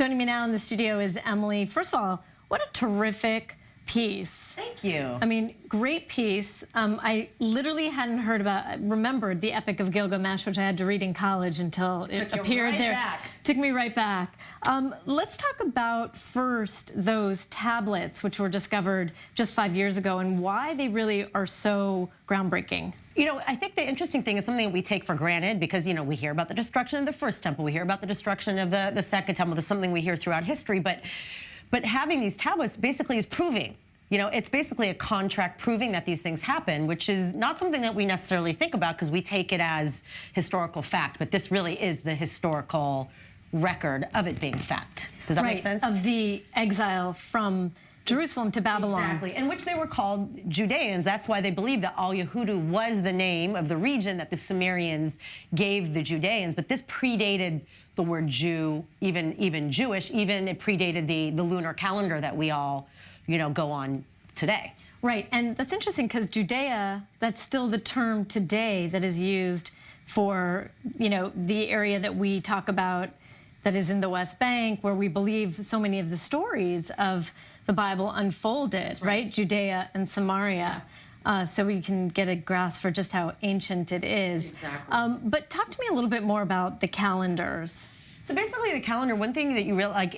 Joining me now in the studio is Emily. First of all, what a terrific piece. Thank you. I mean, great piece. I literally hadn't remembered the Epic of Gilgamesh, which I had to read in college until it appeared there. Took me right back. Let's talk about first those tablets, which were discovered just 5 years ago, and why they really are so groundbreaking. You know, I think the interesting thing is something that we take for granted because, you know, we hear about the destruction of the first temple, we hear about the destruction of the second temple. That's something we hear throughout history, but having these tablets basically is proving. You know, it's basically a contract proving that these things happen, which is not something that we necessarily think about because we take it as historical fact, but this really is the historical record of it being fact. Does that make sense? Of the exile from Jerusalem to Babylon. Exactly, in which they were called Judeans. That's why they believe that Al-Yahudu was the name of the region that the Sumerians gave the Judeans, but this predated the word Jew, even Jewish, even it predated the lunar calendar that we all, you know, go on today. Right, and that's interesting because Judea, that's still the term today that is used for, you know, the area that we talk about that is in the West Bank, where we believe so many of the stories of the Bible unfolded, right? Judea and Samaria. So we can get a grasp for just how ancient it is. Exactly. But talk to me a little bit more about the calendars. So basically the calendar, one thing that you realize,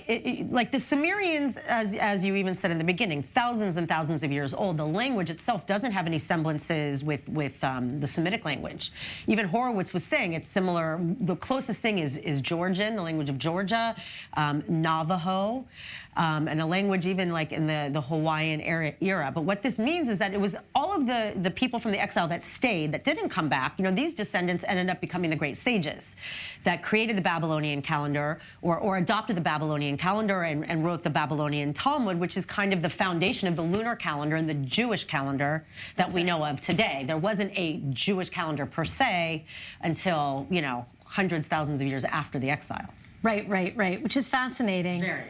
like the Sumerians, as you even said in the beginning, thousands and thousands of years old, the language itself doesn't have any semblances with the Semitic language. Even Horowitz was saying it's similar. The closest thing is Georgian, the language of Georgia, Navajo, and a language even like in the Hawaiian era. But what this means is that it was all of the people from the exile that stayed, that didn't come back. You know, these descendants ended up becoming the great sages that created the Babylonian calendar or adopted the Babylonian calendar and wrote the Babylonian Talmud, which is kind of the foundation of the lunar calendar and the Jewish calendar that we know of today. There wasn't a Jewish calendar per se until, you know, hundreds, thousands of years after the exile. Right, which is fascinating. Very.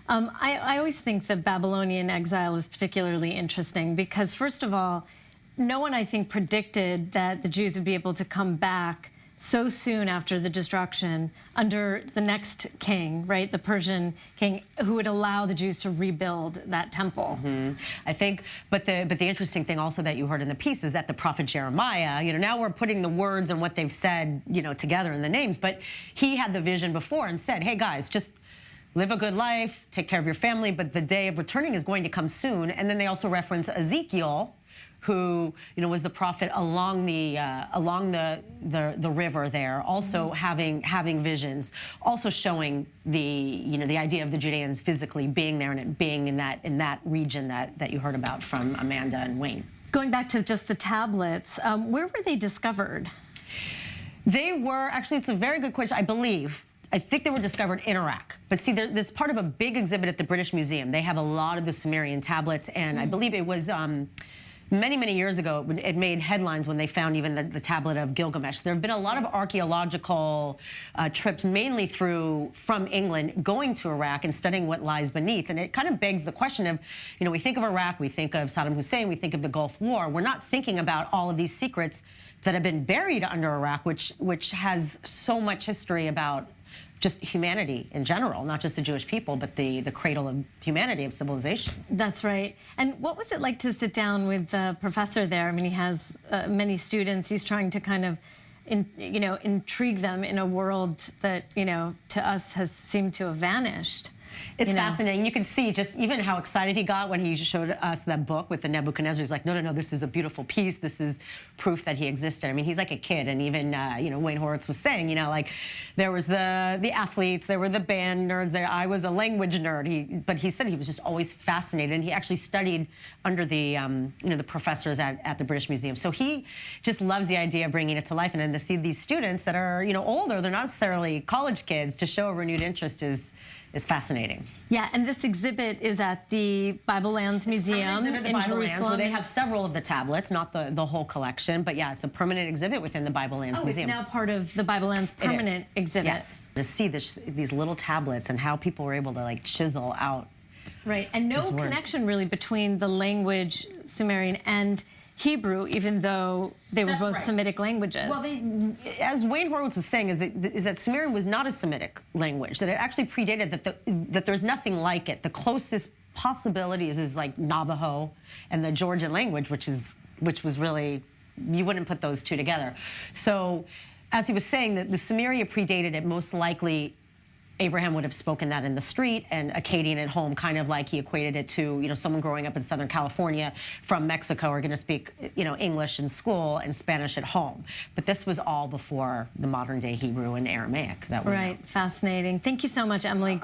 I always think the Babylonian exile is particularly interesting because, first of all, no one, I think, predicted that the Jews would be able to come back so soon after the destruction under the next king, right, the Persian king, who would allow the Jews to rebuild that temple. I think, but the interesting thing also that you heard in the piece is that the prophet Jeremiah, you know, now we're putting the words and what they've said, you know, together in the names, but he had the vision before and said, hey guys, just live a good life, take care of your family, but the day of returning is going to come soon. And then they also reference Ezekiel, who, you know, was the prophet along the river there, also having visions, also showing the, you know, the idea of the Judeans physically being there and it being in that region that you heard about from Amanda and Wayne. Going back to just the tablets, where were they discovered? They were actually, it's a very good question, I think they were discovered in Iraq. But see, this is part of a big exhibit at the British Museum. They have a lot of the Sumerian tablets, and I believe it was many years ago, it made headlines when they found even the tablet of Gilgamesh. There have been a lot of archaeological trips, mainly from England, going to Iraq and studying what lies beneath. And it kind of begs the question of, you know, we think of Iraq, we think of Saddam Hussein, we think of the Gulf War. We're not thinking about all of these secrets that have been buried under Iraq, which has so much history about just humanity in general, not just the Jewish people, but the cradle of humanity, of civilization. That's right. And what was it like to sit down with the professor there? I mean, he has many students. He's trying to kind of, you know, intrigue them in a world that, you know, to us has seemed to have vanished. It's fascinating. You can see just even how excited he got when he showed us that book with the Nebuchadnezzar. He's like, no, this is a beautiful piece. This is proof that he existed. I mean, he's like a kid. And even, you know, Wayne Horowitz was saying, you know, like there was the athletes, there were the band nerds, I was a language nerd. But he said he was just always fascinated. And he actually studied under the, you know, the professors at the British Museum. So he just loves the idea of bringing it to life. And then to see these students that are, you know, older, they're not necessarily college kids, to show a renewed interest is fascinating. Yeah, and this exhibit is at the Bible Lands Museum in Jerusalem. Where they have several of the tablets, not the whole collection, but yeah, it's a permanent exhibit within the Bible Lands Museum. It's now part of the Bible Lands permanent exhibit. Yes, to see these little tablets and how people were able to like chisel out. Right, and no connection really between the language Sumerian and Hebrew, even though they were That's both right. Semitic languages. Well, as Wayne Horowitz was saying, is that Sumerian was not a Semitic language, that it actually predated, that there's nothing like it. The closest possibilities is like Navajo and the Georgian language, which was really, you wouldn't put those two together. So, as he was saying, that the Sumeria predated it, most likely Abraham would have spoken that in the street, and Akkadian at home, kind of like he equated it to, you know, someone growing up in Southern California from Mexico are going to speak, you know, English in school and Spanish at home. But this was all before the modern day Hebrew and Aramaic that we know. Right, fascinating. Thank you so much, Emily.